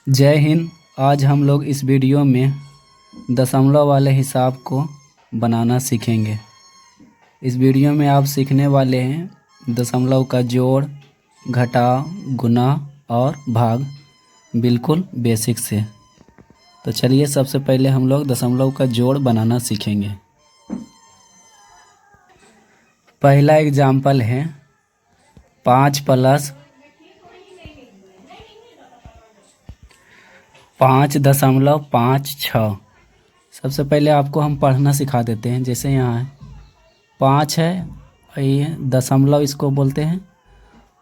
जय हिंद। आज हम लोग इस वीडियो में दशमलव वाले हिसाब को बनाना सीखेंगे। इस वीडियो में आप सीखने वाले हैं दशमलव का जोड़, घटाव, गुणा और भाग, बिल्कुल बेसिक से। तो चलिए सबसे पहले हम लोग दशमलव का जोड़ बनाना सीखेंगे। पहला एग्जाम्पल है 5 + 5.56। सबसे पहले आपको हम पढ़ना सिखा देते हैं। जैसे यहाँ है 5 है, ये दशमलव इसको बोलते हैं,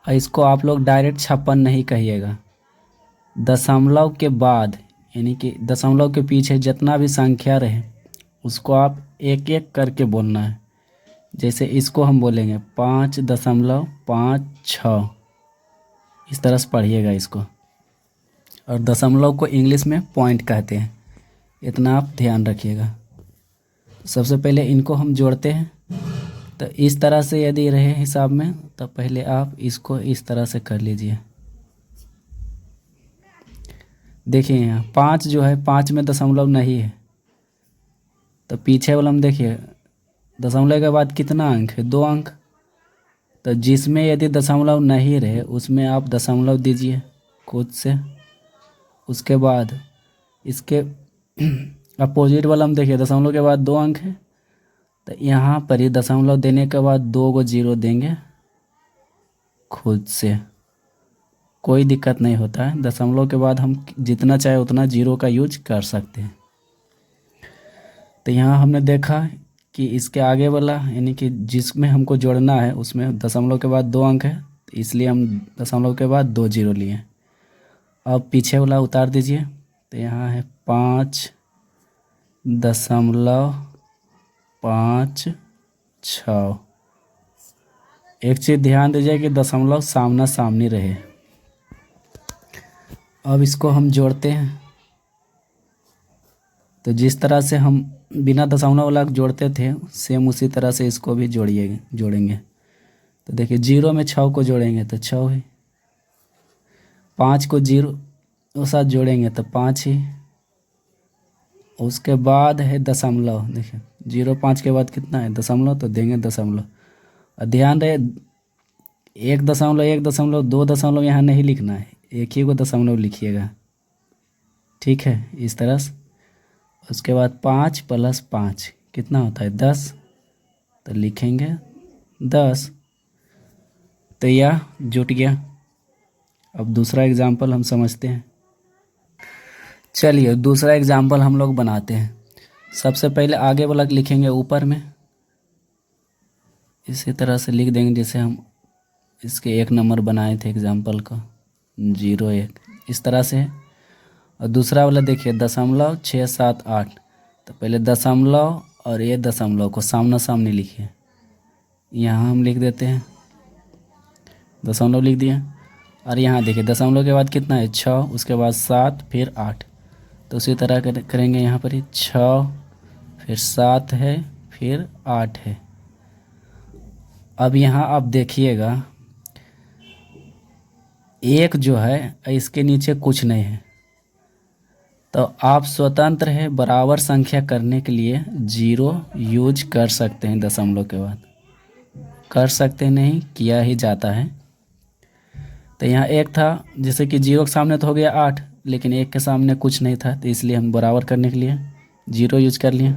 और इसको आप लोग डायरेक्ट 56 नहीं कहिएगा। दशमलव के बाद यानी कि दशमलव के पीछे जितना भी संख्या रहे उसको आप एक एक करके बोलना है। जैसे इसको हम बोलेंगे 5.56, इस तरह से पढ़िएगा इसको। और दशमलव को इंग्लिश में पॉइंट कहते हैं, इतना आप ध्यान रखिएगा। सबसे पहले इनको हम जोड़ते हैं। तो इस तरह से यदि रहे हिसाब में तो पहले आप इसको इस तरह से कर लीजिए। देखिए यहाँ 5 जो है, 5 में दशमलव नहीं है, तो पीछे वाला हम देखिए दशमलव के बाद कितना अंक है, 2 अंक। तो जिसमें यदि दशमलव नहीं रहे उसमें आप दशमलव दीजिए खुद से। उसके बाद इसके अपोजिट वाला हम देखिए दशमलव के बाद 2 अंक है, तो यहाँ पर ही दशमलव देने के बाद 2 को 0 देंगे खुद से, कोई दिक्कत नहीं होता है। दशमलव के बाद हम जितना चाहे उतना 0 का यूज कर सकते हैं। तो यहाँ हमने देखा कि इसके आगे वाला यानी कि जिसमें हमको जोड़ना है उसमें दशमलव के बाद 2 अंक है, तो इसलिए हम दशमलव के बाद 2 0 लिए। अब पीछे वाला उतार दीजिए। तो यहाँ है 5.56। एक चीज़ ध्यान दीजिए कि दशमलव सामना सामनी रहे। अब इसको हम जोड़ते हैं। तो जिस तरह से हम बिना दशमलव वाला जोड़ते थे सेम उसी तरह से इसको भी जोड़ेंगे। तो देखिए 0 में 6 को जोड़ेंगे तो 6 ही, 5 को 0 के साथ जोड़ेंगे तो 5 ही। उसके बाद है दशमलव। देखिए 0 5 के बाद कितना है, दशमलव, तो देंगे दशमलव। और ध्यान रहे 1 दशमलव 1 दशमलव 2 दशमलव यहाँ नहीं लिखना है, एक ही को दशमलव लिखिएगा, ठीक है, इस तरह से। उसके बाद 5 + 5 कितना होता है, 10, तो लिखेंगे 10। तो यह जुट गया। अब दूसरा एग्जाम्पल हम समझते हैं। चलिए दूसरा एग्जाम्पल हम लोग बनाते हैं। सबसे पहले आगे वाला लिखेंगे ऊपर में, इसी तरह से लिख देंगे जैसे हम इसके 1 नंबर बनाए थे एग्जाम्पल का, 0 1, इस तरह से। और दूसरा वाला देखिए 0.678, तो पहले दशमलव और ये दशमलव को सामना सामने लिखिए। यहाँ हम लिख देते हैं, दशमलव लिख दिया। और यहाँ देखिए दशमलव के बाद कितना है, 6, उसके बाद 7, फिर 8। तो उसी तरह करेंगे यहाँ पर ही 6, फिर 7 है, फिर 8 है। अब यहाँ आप देखिएगा 1 जो है इसके नीचे कुछ नहीं है, तो आप स्वतंत्र है बराबर संख्या करने के लिए 0 यूज कर सकते हैं। दशमलव के बाद कर सकते नहीं, किया ही जाता है। तो यहाँ 1 था, जैसे कि 0 के सामने तो हो गया 8, लेकिन 1 के सामने कुछ नहीं था, तो इसलिए हम बराबर करने के लिए 0 यूज कर लिए।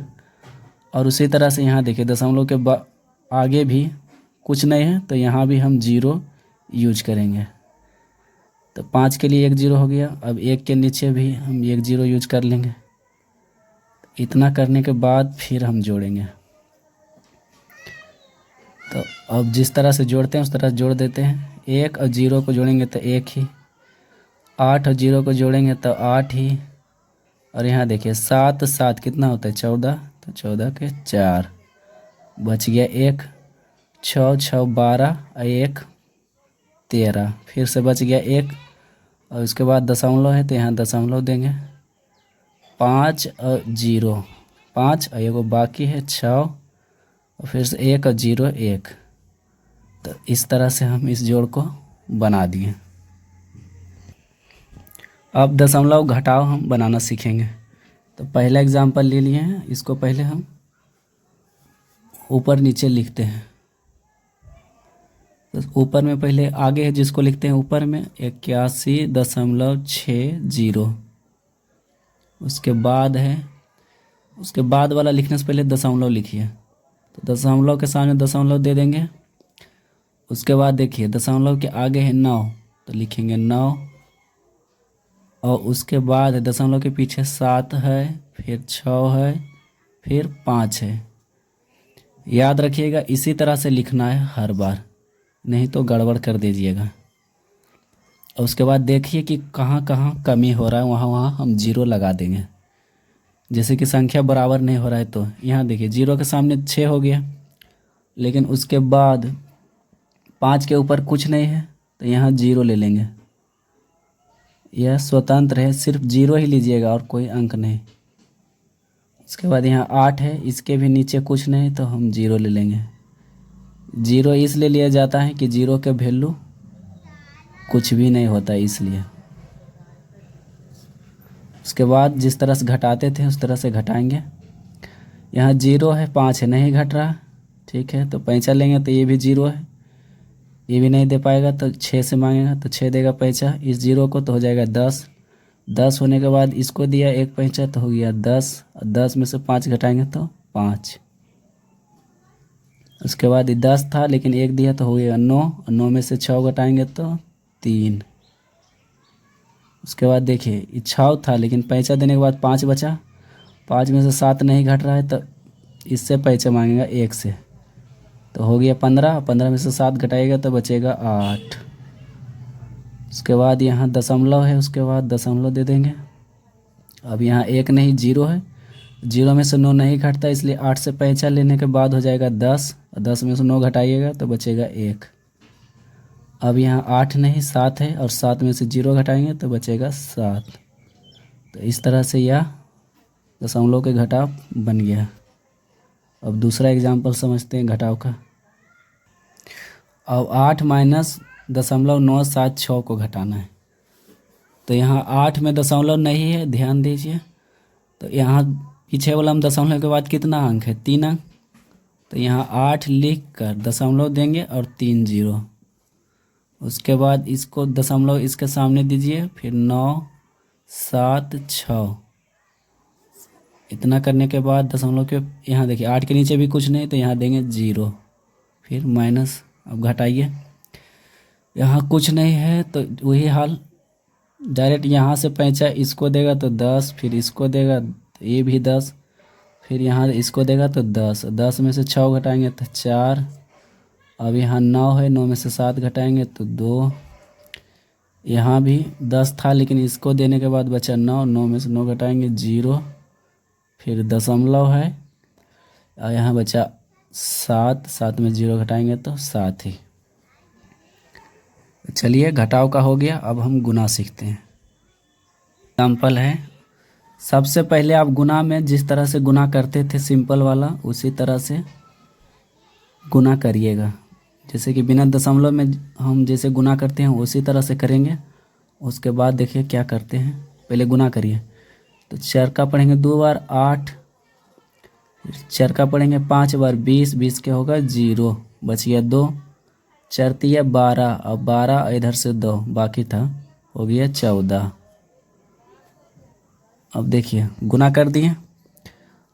और उसी तरह से यहाँ देखिए दशमलव के आगे भी कुछ नहीं है, तो यहाँ भी हम 0 यूज करेंगे। तो 5 के लिए 1 0 हो गया। अब 1 के नीचे भी हम 1 0 यूज कर लेंगे। इतना करने के बाद फिर हम जोड़ेंगे। तो अब जिस तरह से जोड़ते हैं उस तरह से जोड़ देते हैं। 1 और 0 को जोड़ेंगे तो 1 ही, 8 और 0 को जोड़ेंगे तो 8 ही। और यहाँ देखिए 7 7 कितना होता है, 14, तो 14 के 4, बच गया 1, 6 6 12 और 1 13, फिर से बच गया 1। और उसके बाद दशमलव है तो यहाँ दशमलव देंगे। 5 और 0, 5 और 1 बाकी है 6, और फिर से 1 और 0 1। तो इस तरह से हम इस जोड़ को बना दिए। अब दशमलव घटाव हम बनाना सीखेंगे। तो पहला एग्जाम्पल ले लिए हैं, इसको पहले हम ऊपर नीचे लिखते हैं। तो ऊपर में पहले आगे है जिसको लिखते हैं ऊपर में 81.60। उसके बाद है, उसके बाद वाला लिखने से पहले दशमलव लिखिए। तो दशमलव के सामने दशमलव दे देंगे। उसके बाद देखिए दशमलव के आगे है 9, तो लिखेंगे 9। और उसके बाद दशमलव के पीछे 7 है, फिर 6 है, फिर 5 है। याद रखिएगा इसी तरह से लिखना है हर बार, नहीं तो गड़बड़ कर दीजिएगा। और उसके बाद देखिए कि कहाँ कहाँ कमी हो रहा है, वहाँ वहाँ हम जीरो लगा देंगे। जैसे कि संख्या बराबर नहीं हो रहा है तो यहाँ देखिए 0 के सामने 6 हो गया, लेकिन उसके बाद 5 के ऊपर कुछ नहीं है तो यहाँ 0 ले लेंगे। यह स्वतंत्र है, सिर्फ 0 ही लीजिएगा और कोई अंक नहीं। उसके बाद यहाँ 8 है, इसके भी नीचे कुछ नहीं तो हम 0 ले लेंगे। 0 इसलिए लिया जाता है कि 0 के वैल्यू कुछ भी नहीं होता है, इसलिए। उसके बाद जिस तरह से घटाते थे उस तरह से घटाएंगे। यहाँ 0 है, 5 है, नहीं घट रहा, ठीक है। तो पैंचा लेंगे तो ये भी 0 है, ये भी नहीं दे पाएगा तो 6 से मांगेगा तो 6 देगा पैंचा इस 0 को, तो हो जाएगा 10। 10 होने के बाद इसको दिया एक पैंचा तो हो गया 10, और 10 में से 5 घटाएंगे तो 5। उसके बाद ये 10 था लेकिन एक दिया तो हो गया 9, और 9 में से 6 घटाएंगे तो 3। उसके बाद देखिए ये 6 था लेकिन पैंचा देने के बाद 5 बचा, 5 में से 7 नहीं घट रहा है तो इससे पैंचा मांगेगा 1 से, तो हो गया 15। 15 में से 7 घटाएगा तो बचेगा 8। उसके बाद यहाँ दशमलव है, उसके बाद दशमलव दे देंगे। अब यहाँ 1 नहीं 0 है, 0 में से 9 नहीं घटता इसलिए 8 से पैंचा लेने के बाद हो जाएगा 10, और 10 में से 9 घटाइएगा तो बचेगा 1। अब यहाँ 8 नहीं 7 है, और 7 में से 0 घटाएंगे तो बचेगा 7। तो इस तरह से यह दशमलव के घटाव बन गया। अब दूसरा एग्जाम्पल समझते हैं घटाव का। अब 8 माइनस 0.976 को घटाना है। तो यहाँ 8 में दशमलव नहीं है, ध्यान दीजिए। तो यहाँ पीछे वाला हम दशमलव के बाद कितना अंक है, 3 अंक। तो यहाँ 8 लिख कर दशमलव देंगे और 3 0। उसके बाद इसको दशमलव इसके सामने दीजिए, फिर 9 7 6। इतना करने के बाद दशमलव के यहाँ देखिए 8 के नीचे भी कुछ नहीं तो यहाँ देंगे 0, फिर माइनस। अब घटाइए, यहाँ कुछ नहीं है तो वही हाल, डायरेक्ट यहाँ से पैंचा इसको देगा तो 10, फिर इसको देगा तो ये भी 10, फिर यहाँ इसको देगा तो 10। 10 में से 6 घटाएंगे तो 4। अब यहाँ 9 है, 9 में से 7 घटाएंगे तो 2। यहाँ भी 10 था लेकिन इसको देने के बाद बचा 9, 9 में से 9 घटाएंगे 0, फिर दशमलव है, और यहाँ बचा 7, 7 में 0 घटाएंगे तो 7 ही। चलिए घटाव का हो गया, अब हम गुना सीखते हैं। एग्जाम्पल है, सबसे पहले आप गुना में जिस तरह से गुना करते थे सिंपल वाला, उसी तरह से गुना करिएगा। जैसे कि बिना दशमलव में हम जैसे गुना करते हैं उसी तरह से करेंगे। उसके बाद देखिए क्या करते हैं, पहले गुना करिए। तो 4 का पढ़ेंगे 2 बार 8, 4 का पढ़ेंगे 5 बार 20, 20 के होगा 0, बच गया 2। 4 तिया 12, अब 12 इधर से 2 बाकी था, हो गया 14। अब देखिए गुना कर दिए।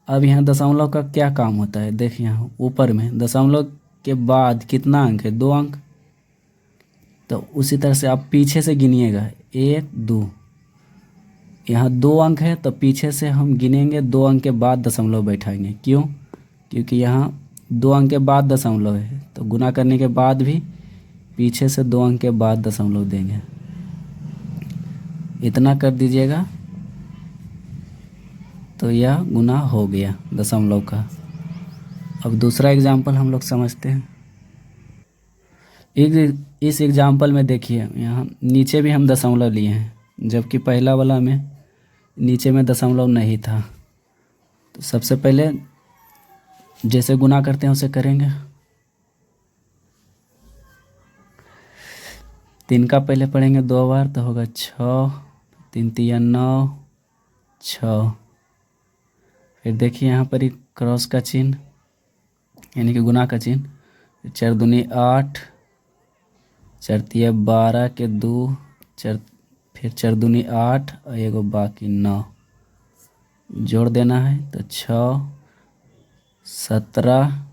अब यहाँ दशमलव का क्या काम होता है, देखिए यहाँ ऊपर में दशमलव के बाद कितना अंक है, 2 अंक। तो उसी तरह से आप पीछे से गिनिएगा 1 2, यहाँ 2 अंक है तो पीछे से हम गिनेंगे 2 अंक के बाद दशमलव बैठाएंगे। क्यों? क्योंकि यहाँ 2 अंक के बाद दशमलव है, तो गुना करने के बाद भी पीछे से 2 अंक के बाद दशमलव देंगे। इतना कर दीजिएगा तो यह गुना हो गया दशमलव का। अब दूसरा एग्जाम्पल हम लोग समझते हैं। इस एग्जाम्पल में देखिए यहाँ नीचे भी हम दशमलव लिए हैं, जबकि पहला वाला में नीचे में दशमलव नहीं था। तो सबसे पहले जैसे गुना करते हैं उसे करेंगे। 3 का पहले पढ़ेंगे 2 बार तो होगा 6, 3 तिया 9, 6। फिर देखिए यहाँ पर एक क्रॉस का चिन्ह यानी कि गुना का चिन्ह। 4 दूनी 8, 4 तिया 12 के 2, 4 फिर 4 दूनी 8 और एगो बाकी 9 जोड़ देना है। तो 6, 17,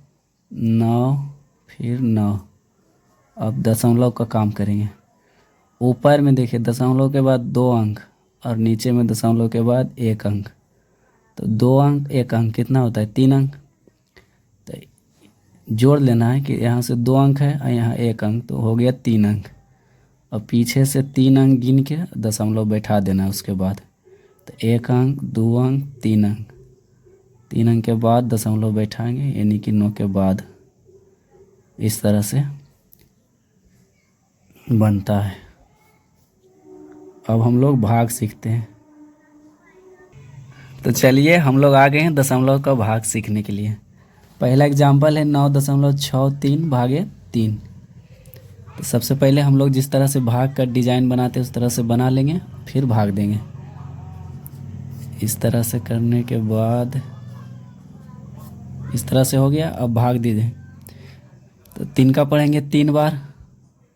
9 फिर 9। अब दशमलव का काम करेंगे। ऊपर में देखिए दशमलव के बाद 2 अंक और नीचे में दशमलव के बाद 1 अंक। तो 2 अंक 1 अंक कितना होता है? 3 अंक। तो जोड़ लेना है कि यहाँ से 2 अंक है और यहाँ 1 अंक, तो हो गया 3 अंक। और पीछे से 3 अंक गिन के दशमलव बैठा देना है उसके बाद। तो 1 अंक, 2 अंक, 3 अंक। 3 अंक के बाद दशमलव बैठाएंगे यानी कि 9 के बाद। इस तरह से बनता है। अब हम लोग भाग सीखते हैं। तो चलिए हम लोग आ गए हैं दशमलव का भाग सीखने के लिए। पहला एग्जाम्पल है 9.63 भागे 3। तो सबसे पहले हम लोग जिस तरह से भाग का डिजाइन बनाते हैं उस तरह से बना लेंगे, फिर भाग देंगे। इस तरह से करने के बाद इस तरह से हो गया। अब भाग दीजिए। तो 3 का पढ़ेंगे 3 बार,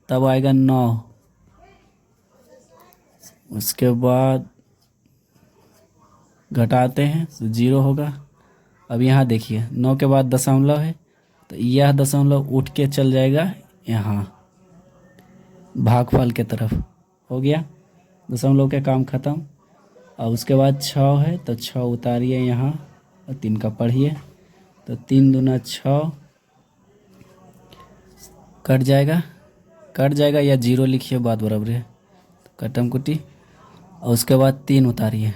तब आएगा 9। उसके बाद घटाते हैं तो 0 होगा। अब यहाँ देखिए 9 के बाद दशमलव है, तो यह दशमलव उठ के चल जाएगा यहाँ भागफल के तरफ। हो गया दशमलव के काम ख़त्म। और उसके बाद 6 है तो 6 उतारिए यहाँ और 3 का पढ़िए। तो 3 दूना 6 कट जाएगा या 0 लिखिए, बात बराबर है। कटम कुटी। और उसके बाद 3 उतारिए।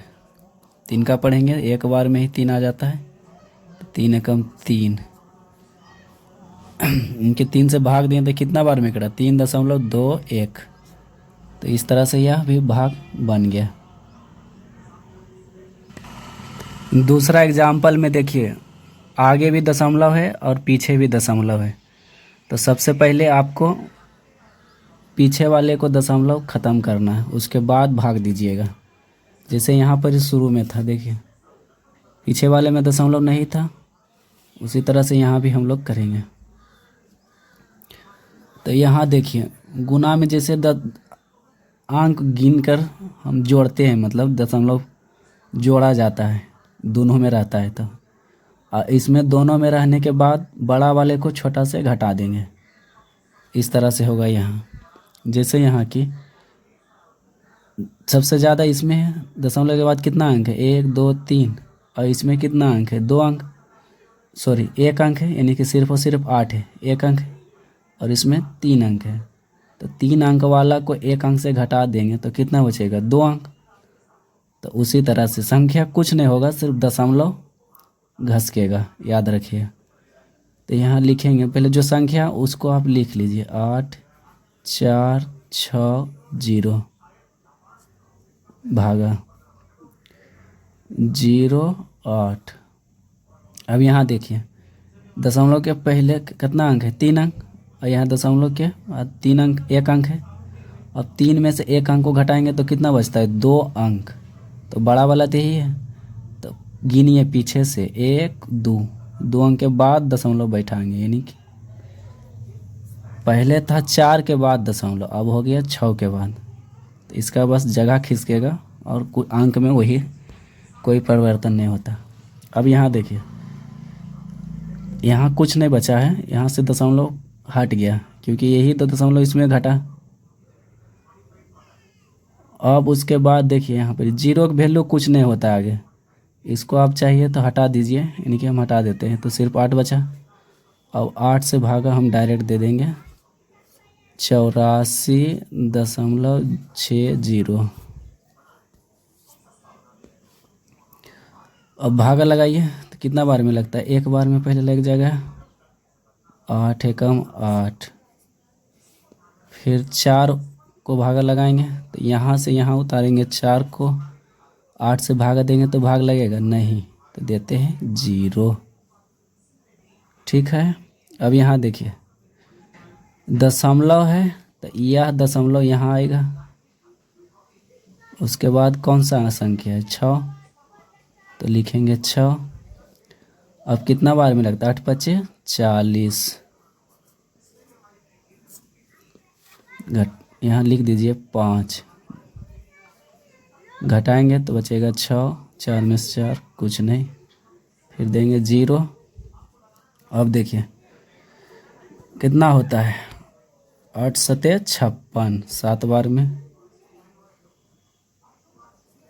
3 का पढ़ेंगे, एक बार में ही 3 आ जाता है। तो 3 एकम 3। इनके 3 से भाग दिए तो कितना बार में कटा? 3.21। तो इस तरह से यह भी भाग बन गया। दूसरा एग्जाम्पल में देखिए आगे भी दशमलव है और पीछे भी दशमलव है। तो सबसे पहले आपको पीछे वाले को दशमलव ख़त्म करना है, उसके बाद भाग दीजिएगा। जैसे यहाँ पर शुरू में था, देखिए पीछे वाले में दशमलव नहीं था, उसी तरह से यहाँ भी हम लोग करेंगे। तो यहाँ देखिए गुना में जैसे अंक गिन कर हम जोड़ते हैं, मतलब दशमलव जोड़ा जाता है, दोनों में रहता है। तो इसमें दोनों में रहने के बाद बड़ा वाले को छोटा से घटा देंगे। इस तरह से होगा यहाँ। जैसे यहाँ की सबसे ज़्यादा इसमें है, दशमलव के बाद कितना अंक है? 1, 2, 3। और इसमें कितना अंक है? 2 अंक, सॉरी 1 अंक है, यानी कि सिर्फ और सिर्फ 8 है, 1 अंक है। और इसमें 3 अंक है। तो 3 अंक वाला को 1 अंक से घटा देंगे तो कितना बचेगा? 2 अंक। तो उसी तरह से संख्या कुछ नहीं होगा, सिर्फ दशमलव घसकेगा, याद रखिए। तो यहाँ लिखेंगे पहले जो संख्या उसको आप लिख लीजिए 8, 4, 6, 0 भागा 0, 8। अब यहाँ देखिए दशमलव के पहले कितना अंक है? 3 अंक। और यहाँ दशमलव के बाद 3 अंक, 1 अंक है। अब 3 में से 1 अंक को घटाएंगे तो कितना बचता है? 2 अंक। तो बड़ा वाला तो यही है। तो गिनिए पीछे से 1, 2 अंक के बाद दशमलव बैठाएंगे, यानी कि पहले था 4 के बाद दशमलव, अब हो गया 6 के बाद। तो इसका बस जगह खिसकेगा और अंक में वही कोई परिवर्तन नहीं होता। अब यहाँ देखिए यहाँ कुछ नहीं बचा है, यहाँ से दशमलव हट गया क्योंकि यही तो दशमलव इसमें घटा। अब उसके बाद देखिए यहाँ पर 0 की वैल्यू कुछ नहीं होता आगे, इसको आप चाहिए तो हटा दीजिए, यानी कि हम हटा देते हैं। तो सिर्फ 8 बचा। अब 8 से भागा हम डायरेक्ट दे देंगे 84.60। अब भागा लगाइए तो कितना बार में लगता है? 1 बार में पहले लग जाएगा 8 एकम 8। फिर 4 को भागा लगाएंगे तो यहाँ से यहाँ उतारेंगे 4 को, 8 से भागा देंगे तो भाग लगेगा नहीं, तो देते हैं 0। ठीक है। अब यहाँ देखिए दशमलव है तो यह दशमलव यहाँ आएगा उसके बाद कौन सा संख्या है 6, तो लिखेंगे 6। अब कितना बार में लगता है 8 पचे 40, यहाँ लिख दीजिए 5, घटाएंगे तो बचेगा 6, 4 में से 4 कुछ नहीं, फिर देंगे 0। अब देखिए कितना होता है 8 सते 56, 7 बार में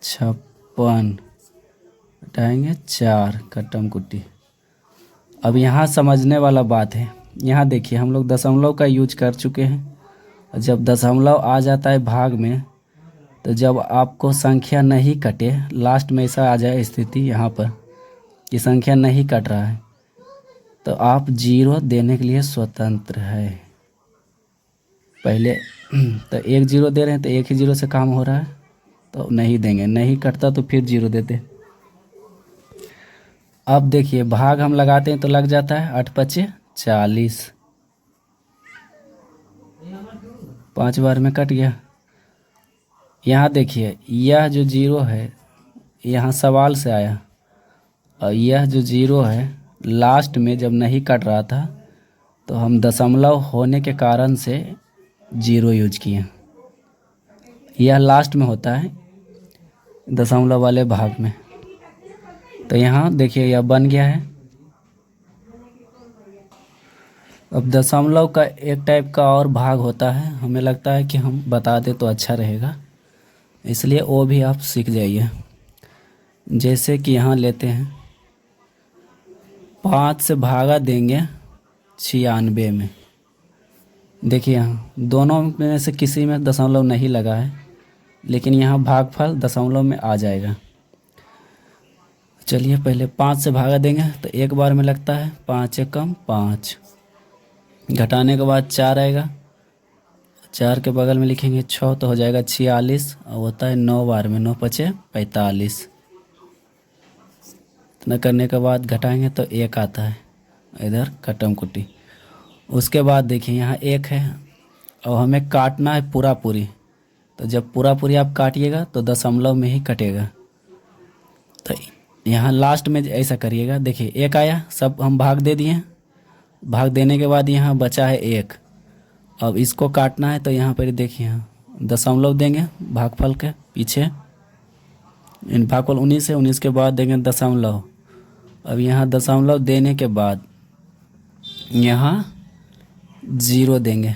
56, हटाएंगे 4, कट्टम कुट्टी। अब यहाँ समझने वाला बात है, यहाँ देखिए हम लोग दशमलव का यूज कर चुके हैं, और जब दशमलव आ जाता है भाग में, तो जब आपको संख्या नहीं कटे, लास्ट में ऐसा आ जाए स्थिति यहाँ पर कि संख्या नहीं कट रहा है, तो आप 0 देने के लिए स्वतंत्र है। पहले तो 1 0 दे रहे हैं तो एक ही 0 से काम हो रहा है, तो नहीं देंगे, नहीं कटता तो फिर 0 देते। अब देखिए भाग हम लगाते हैं तो लग जाता है 8 पचे 40, 5 बार में कट गया। यहाँ देखिए यह जो 0 है यहाँ सवाल से आया, और यह जो 0 है लास्ट में जब नहीं कट रहा था तो हम दशमलव होने के कारण से 0 यूज किए। यह लास्ट में होता है दशमलव वाले भाग में, तो यहाँ देखिए यह बन गया है। अब दशमलव का एक टाइप का और भाग होता है, हमें लगता है कि हम बता दें तो अच्छा रहेगा, इसलिए वो भी आप सीख जाइए। जैसे कि यहाँ लेते हैं 5 से भागा देंगे 96 में, देखिए यहाँ दोनों में से किसी में दशमलव नहीं लगा है, लेकिन यहाँ भागफल दशमलव में आ जाएगा। चलिए पहले 5 से भागा देंगे तो एक बार में लगता है 5 एकम 5, घटाने के बाद 4 आएगा, 4 के बगल में लिखेंगे 6 तो हो जाएगा 46, और होता है 9 बार में 9 पचे 45। इतना करने के बाद घटाएंगे तो 1 आता है, इधर कट्टम कुट्टी। उसके बाद देखिए यहाँ 1 है और हमें काटना है पूरा पूरी, तो जब पूरा पूरी आप काटिएगा तो दशमलव में ही कटेगा। तो यहाँ लास्ट में ऐसा करिएगा, देखिए 1 आया, सब हम भाग दे दिए, भाग देने के बाद यहाँ बचा है 1। अब इसको काटना है तो यहाँ पर देखिए यहाँ दशमलव देंगे भागफल के पीछे, इन भागफल 19 है, 19 के बाद देंगे दशमलव। अब यहाँ दशमलव देने के बाद यहाँ 0 देंगे,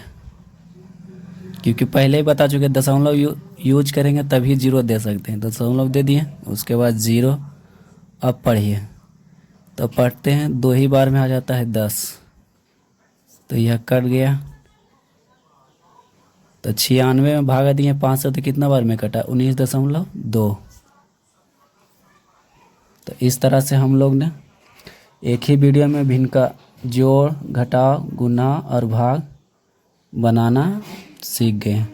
क्योंकि पहले ही बता चुके दशमलव यूज करेंगे तभी 0 दे सकते हैं। दशमलव दे दिए, उसके बाद 0। अब पढ़िए, तो पढ़ते हैं 2 ही बार में आ जाता है 10, तो यह कट गया। तो 96 में भागा दिए 5 से, तो कितना बार में कटा 19.2। तो इस तरह से हम लोग ने एक ही वीडियो में भिन्न का जोड़, घटाव, गुणा और भाग बनाना सीख गए।